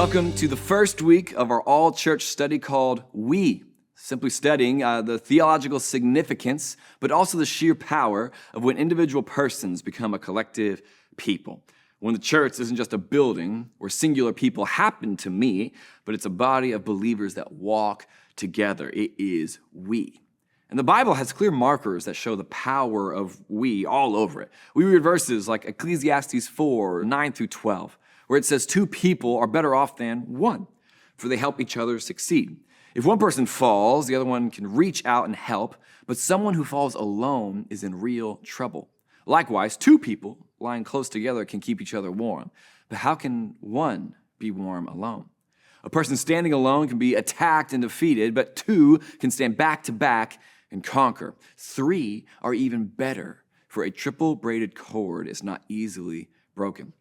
Welcome to the first week of our all-church study called We. Simply studying the theological significance, but also the sheer power of when individual persons become a collective people. When the church isn't just a building where singular people happen to meet, but it's a body of believers that walk together. It is we. And the Bible has clear markers that show the power of we all over it. We read verses like Ecclesiastes 4, 9 through 12, where it says 2 people are better off than 1, for they help each other succeed. If one person falls, the other one can reach out and help, but someone who falls alone is in real trouble. Likewise, 2 people lying close together can keep each other warm, but how can one be warm alone? A person standing alone can be attacked and defeated, but 2 can stand back to back and conquer. 3 are even better, for a triple braided cord is not easily broken.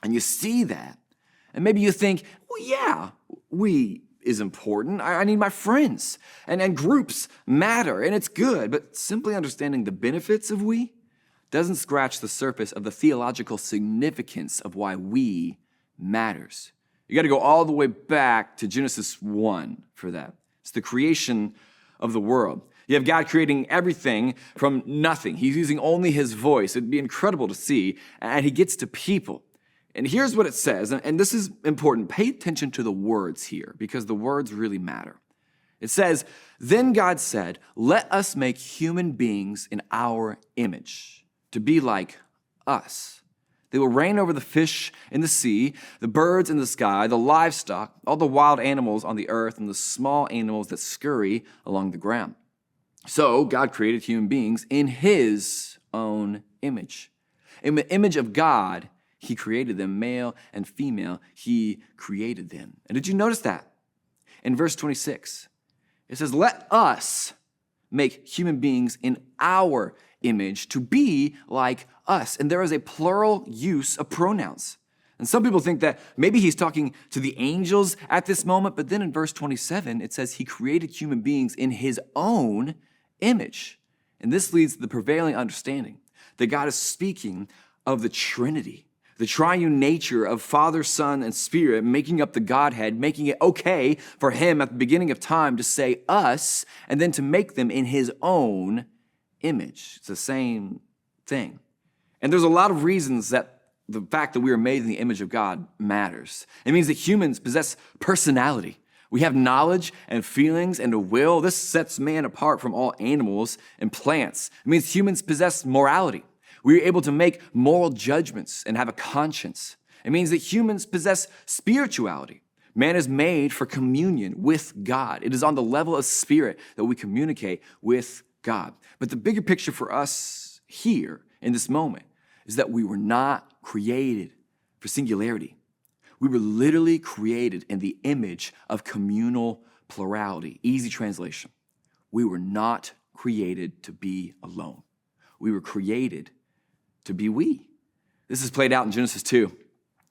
And you see that, and maybe you think, well, yeah, we is important. I need my friends, and groups matter, and it's good, but simply understanding the benefits of we doesn't scratch the surface of the theological significance of why we matters. You got to go all the way back to Genesis 1 for that. It's the creation of the world. You have God creating everything from nothing. He's using only his voice. It'd be incredible to see, and he gets to people. And here's what it says, and this is important. Pay attention to the words here, because the words really matter. It says, "Then God said, let us make human beings in our image, to be like us. They will reign over the fish in the sea, the birds in the sky, the livestock, all the wild animals on the earth, and the small animals that scurry along the ground." So God created human beings in his own image. In the image of God, he created them, male and female, he created them. And did you notice that? In verse 26, it says, let us make human beings in our image to be like us. And there is a plural use of pronouns. And some people think that maybe he's talking to the angels at this moment, but then in verse 27, it says he created human beings in his own image. And this leads to the prevailing understanding that God is speaking of the Trinity, the triune nature of Father, Son, and Spirit, making up the Godhead, making it okay for him at the beginning of time to say us, and then to make them in his own image. It's the same thing. And there's a lot of reasons that the fact that we are made in the image of God matters. It means that humans possess personality. We have knowledge and feelings and a will. This sets man apart from all animals and plants. It means humans possess morality. We are able to make moral judgments and have a conscience. It means that humans possess spirituality. Man is made for communion with God. It is on the level of spirit that we communicate with God. But the bigger picture for us here in this moment is that we were not created for singularity. We were literally created in the image of communal plurality. Easy translation. We were not created to be alone. We were created to be we. This is played out in Genesis 2,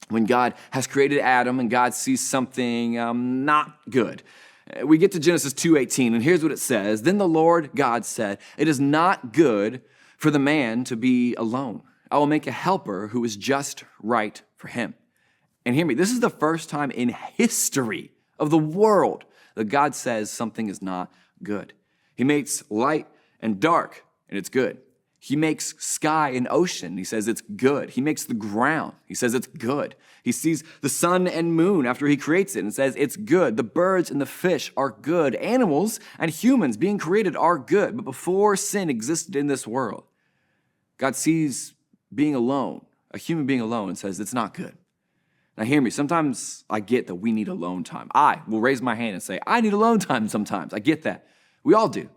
when God has created Adam and God sees something not good. We get to Genesis 2:18, and here's what it says. Then the Lord God said, it is not good for the man to be alone. I will make a helper who is just right for him. And hear me, this is the first time in history of the world that God says something is not good. He makes light and dark, and it's good. He makes sky and ocean. He says it's good. He makes the ground. He says it's good. He sees the sun and moon after he creates it and says it's good. The birds and the fish are good. Animals and humans being created are good. But before sin existed in this world, God sees being alone, a human being alone, and says it's not good. Now hear me, sometimes I get that we need alone time. I will raise my hand and say, I need alone time sometimes. I get that. We all do.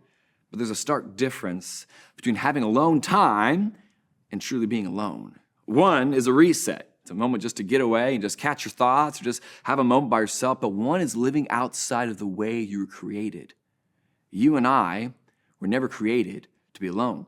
But there's a stark difference between having alone time and truly being alone. One is a reset. It's a moment just to get away and just catch your thoughts or just have a moment by yourself. But one is living outside of the way you were created. You and I were never created to be alone.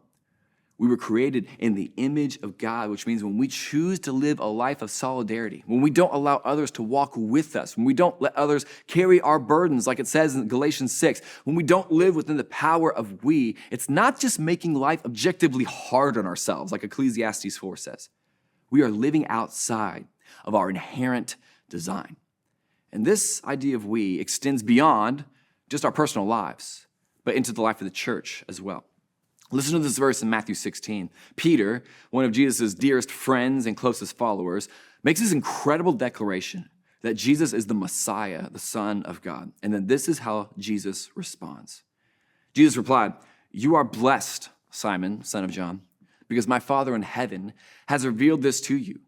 We were created in the image of God, which means when we choose to live a life of solidarity, when we don't allow others to walk with us, when we don't let others carry our burdens, like it says in Galatians 6, when we don't live within the power of we, it's not just making life objectively hard on ourselves, like Ecclesiastes 4 says. We are living outside of our inherent design. And this idea of we extends beyond just our personal lives, but into the life of the church as well. Listen to this verse in Matthew 16. Peter, one of Jesus' dearest friends and closest followers, makes this incredible declaration that Jesus is the Messiah, the Son of God. And then this is how Jesus responds. Jesus replied, "You are blessed, Simon, son of John, because my Father in heaven has revealed this to you.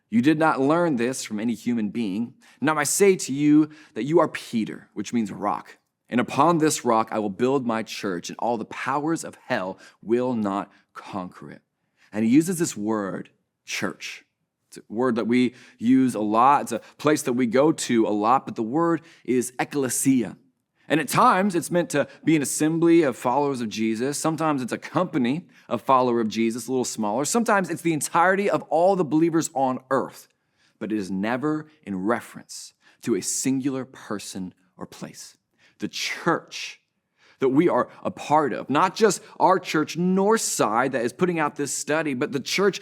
You did not learn this from any human being. Now I say to you that you are Peter," which means rock. "And upon this rock I will build my church, and all the powers of hell will not conquer it." And he uses this word, church. It's a word that we use a lot. It's a place that we go to a lot, but the word is ekklesia. And at times, it's meant to be an assembly of followers of Jesus. Sometimes it's a company of followers of Jesus, a little smaller. Sometimes it's the entirety of all the believers on earth. But it is never in reference to a singular person or place. The church that we are a part of, not just our church, Northside, that is putting out this study, but the church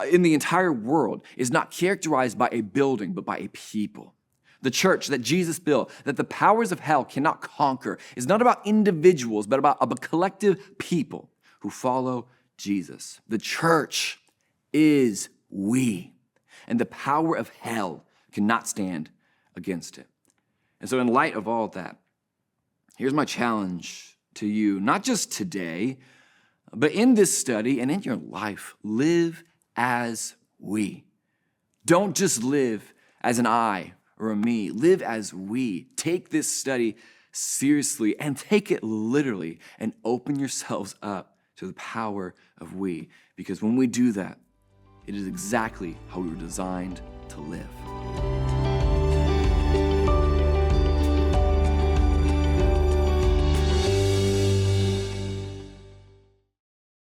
in the entire world is not characterized by a building, but by a people. The church that Jesus built, that the powers of hell cannot conquer, is not about individuals, but about a collective people who follow Jesus. The church is we, and the power of hell cannot stand against it. And so in light of all of that, here's my challenge to you, not just today, but in this study and in your life. Live as we. Don't just live as an I or a me. Live as we. Take this study seriously and take it literally and open yourselves up to the power of we. Because when we do that, it is exactly how we were designed to live.